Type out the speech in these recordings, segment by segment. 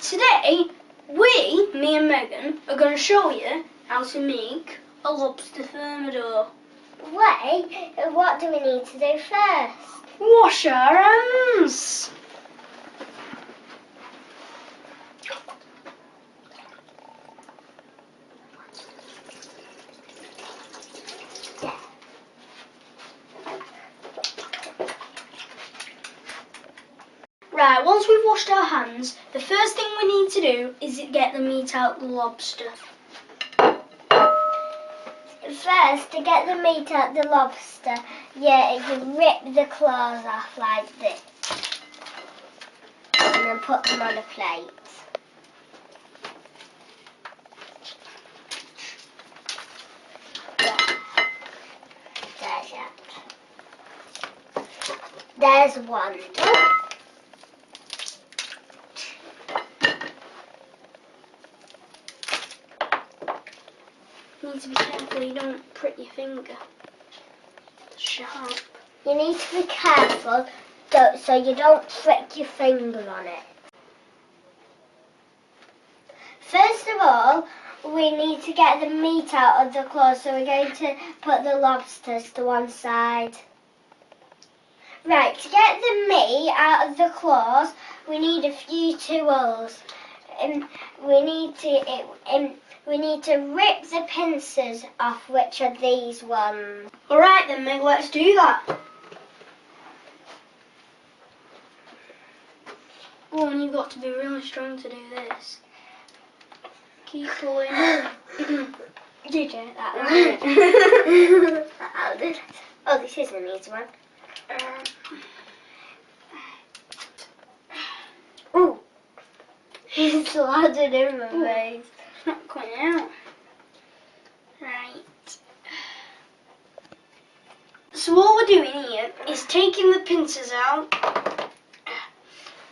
Today, me and Megan, are going to show you how to make a lobster thermidor. Wait, what do we need to do first? Wash our hands. Right, once we've washed our hands, the first thing we need to do is get the meat out of the lobster. First, to get the meat out the lobster, you rip the claws off like this. And then put them on a plate. There's it. There's one. You need to be careful you don't prick your finger. It's sharp. You need to be careful so you don't prick your finger on it. First of all, we need to get the meat out of the claws, so we're going to put the lobsters to one side. Right, to get the meat out of the claws, we need a few tools. We need to rip the pincers off, which are these ones. Alright then, Meg, let's do that. Oh, and you've got to be really strong to do this. Keep pulling. Did you? Oh, this is an easy one. Ooh. It's landed in my face. It's not coming out. Right. So what we're doing here is taking the pincers out.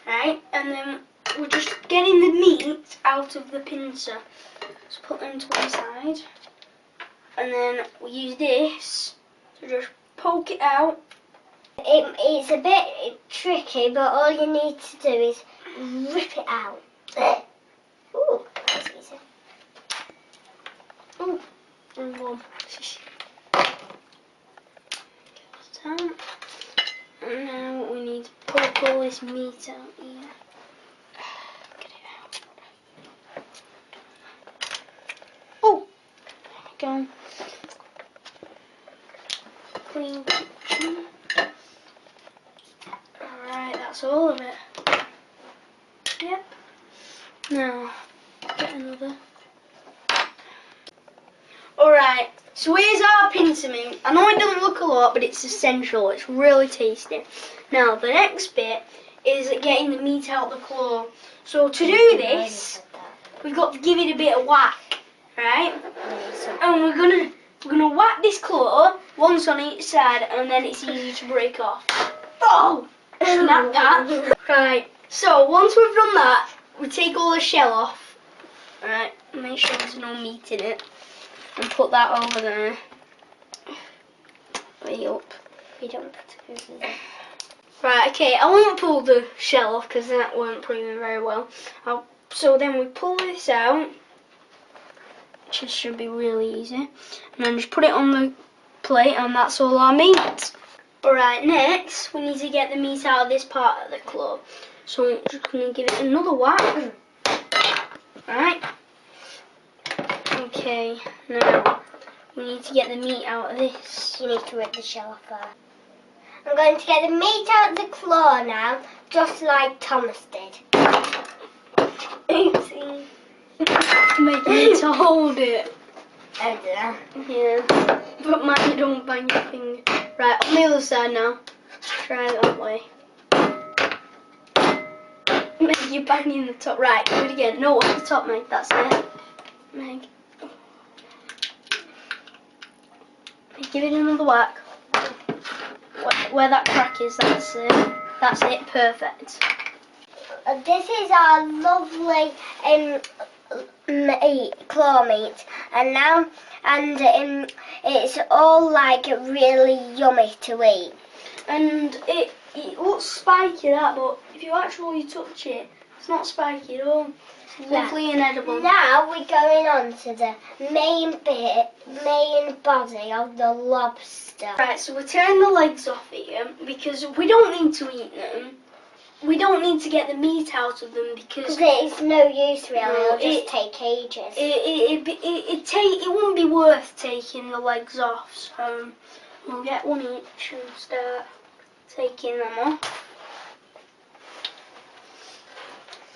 Right, and then we're just getting the meat out of the pincer. Just put them to one side. And then we use this to just poke it out. It's a bit tricky, but all you need to do is rip it out. Ooh, that's easy. Ooh, and one. And now we need to poke all this meat out here. Get it out. Oh, there we go. Clean kitchen. Alright, that's all of it. Yep. Now, get another. Alright, so here's our pincer meat. I know it doesn't look a lot, but it's essential. It's really tasty. Now, the next bit is getting the meat out of the claw. So to do this, we've got to give it a bit of whack, right? And we're gonna whack this claw once on each side, and then it's easy to break off. Oh, snap that! Right. So once we've done that, we take all the shell off. Right. Make sure there's no meat in it. And put that over there. Way up. You don't put it in there. Right, okay, I won't pull the shell off because that won't proving very well. So then we pull this out, which should be really easy. And then just put it on the plate, and that's all our meat. Alright, next we need to get the meat out of this part of the claw. So I'm just going to give it another whack. Right. Okay, now we need to get the meat out of this. You need to rip the shell off first. I'm going to get the meat out of the claw now, just like Thomas did. Oopsie. Making me to hold it. Oh dear. Yeah, but mind you don't bang your finger. Right, on the other side now. Try it that way. Meg, you're banging the top. Right, do it again. No, at the top, Meg. That's it. Meg. Give it another whack. Where that crack is, that's it. That's it, perfect. This is our lovely claw meat, and it's all like really yummy to eat. And it looks spiky that, but if you actually touch it, It's not spiky at all. It's lovely and edible. Now we're going on to the main body of the lobster. Right, so we're tearing the legs off here because we don't need to eat them. We don't need to get the meat out of them because it's no use really. No, It'll just take ages. It wouldn't be worth taking the legs off. So we'll get one each and start taking them off.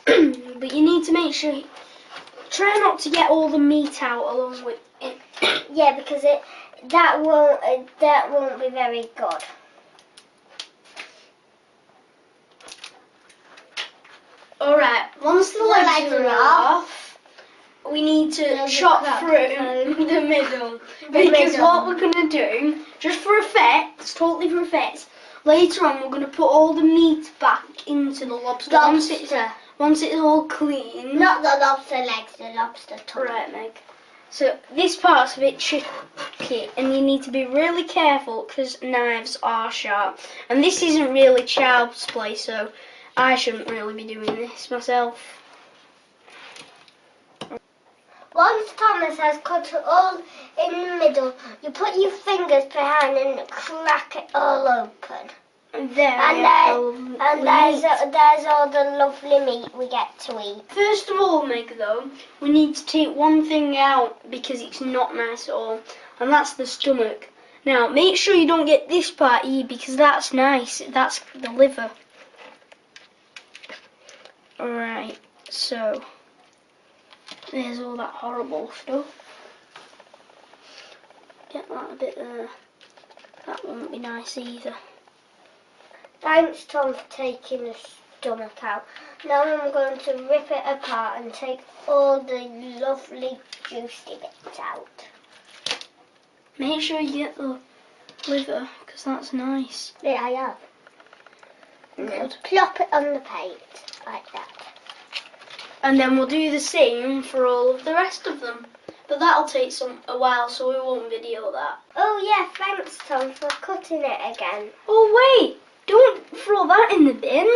But you need to make sure, try not to get all the meat out along with it. Yeah, because that won't be very good. Alright, once the legs are off, we need to chop through the middle. Because what we're going to do, just for effects, totally for effects, later on we're going to put all the meat back into the lobster. Once it's all clean. Not the lobster legs, the lobster tongue. Right, Meg. So this part's a bit tricky and you need to be really careful because knives are sharp. And this isn't really child's play, so I shouldn't really be doing this myself. Once Thomas has cut it all in the middle, you put your fingers behind and crack it all open. And there's all the lovely meat we get to eat. First of all, Meg, though, we need to take one thing out because it's not nice at all, and that's the stomach. Now, make sure you don't get this part here because that's nice. That's the liver. Alright, so there's all that horrible stuff. Get that a bit there. That won't be nice either. Thanks, Tom, for taking the stomach out. Now I'm going to rip it apart and take all the lovely juicy bits out. Make sure you get the liver, because that's nice. Yeah, I have. And then plop it on the plate, like that. And then we'll do the same for all of the rest of them. But that'll take a while, so we won't video that. Oh yeah, thanks, Tom, for cutting it again. Oh wait! Don't throw that in the bin.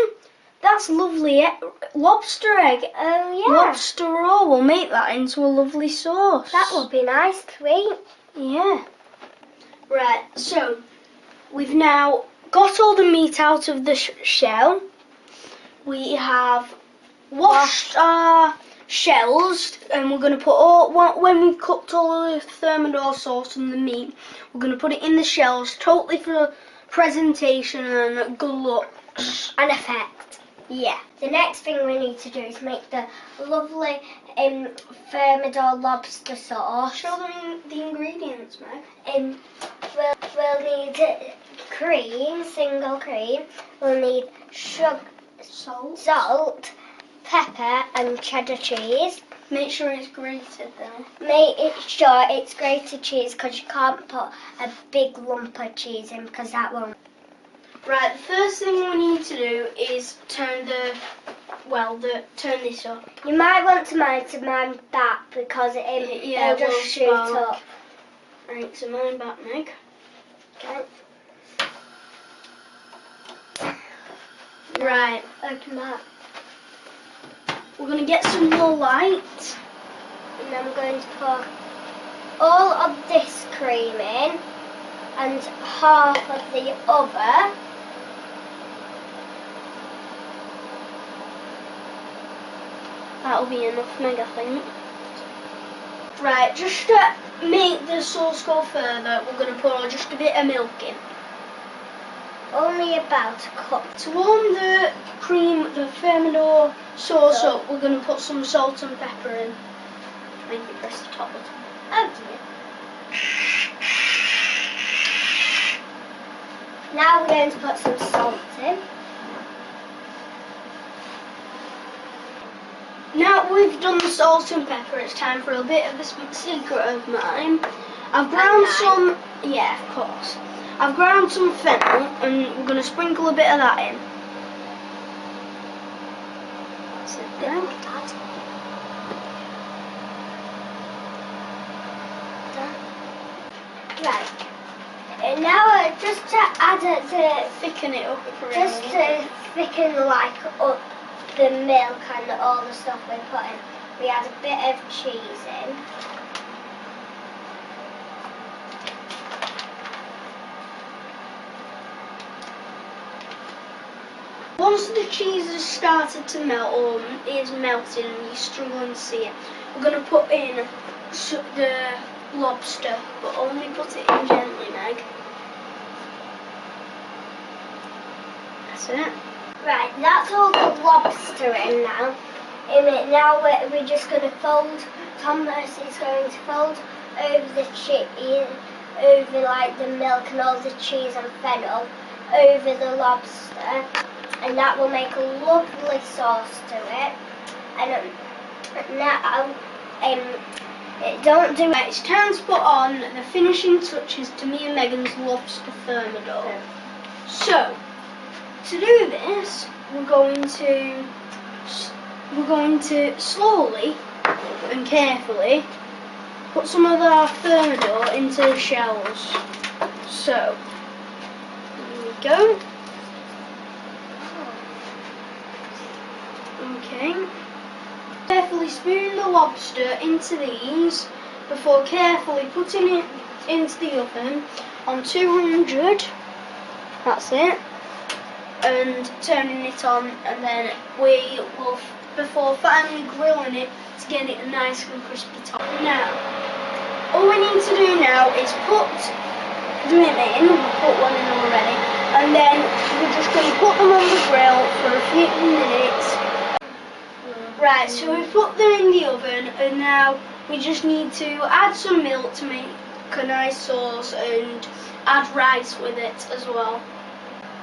That's lovely lobster egg. Oh yeah. Lobster roll. We'll make that into a lovely sauce. That would be nice to eat. Yeah. Right, so we've now got all the meat out of the shell. We have washed our shells and we're going to put when we've cooked all the Thermidor sauce and the meat, we're going to put it in the shells totally for presentation and good looks and effect. Yeah. The next thing we need to do is make the lovely Thermidor lobster sauce. Show them the ingredients, Meg. We'll need cream, single cream. We'll need sugar, salt, pepper, and cheddar cheese. Make sure it's grated though. Make sure it's grated cheese because you can't put a big lump of cheese in because that won't. Right, the first thing we need to do is turn turn this up. You might want to mine back because it'll just shoot up. Right, so mine back, Meg. Okay. Right. Open that. We're going to get some more light. And then we're going to put all of this cream in and half of the other. That'll be enough, Meg, I think. Right, just to make the sauce go further, we're going to put just a bit of milk in. Only about a cup. To warm the cream, the Thermidor sauce up, we're going to put some salt and pepper in. Maybe press the top button. Oh dear. Now we're going to put some salt in. Now we've done the salt and pepper, it's time for a bit of a secret of mine. I've ground some, yeah, of course. I've ground some fennel and we're going to sprinkle a bit of that in. That's it then. Right. And now just to add it to thicken it up. Just to thicken like up the milk and all the stuff we put in. We add a bit of cheese in. Once the cheese has started to melt or is melting and you're struggling to see it, we're going to put in the lobster, but only put it in gently, Meg. That's it. Right, that's all the lobster in now. Now we're just going to fold, Thomas is going to fold over the cheese, over like the milk and all the cheese and fennel, over the lobster. And that will make a lovely sauce to it. And now, don't do it. It's time to put on the finishing touches to me and Megan's Lobster Thermidor. So, to do this, we're going to slowly and carefully put some of our Thermidor into the shells. So, here we go. Okay. Carefully spoon the lobster into these before carefully putting it into the oven on 200. That's it. And turning it on, and then we will, before finally grilling it, to get it a nice and crispy top. Now, all we need to do now is put them in. We've put one in already, and then we're just going to put them on the grill for a few minutes. Right, so we put them in the oven, and now we just need to add some milk to make a nice sauce and add rice with it as well.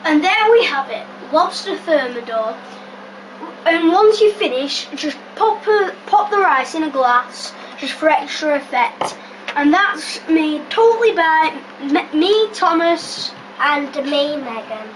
And there we have it, Lobster Thermidor. And once you finish, just pop the rice in a glass, just for extra effect. And that's made totally by me, Thomas, and me, Megan.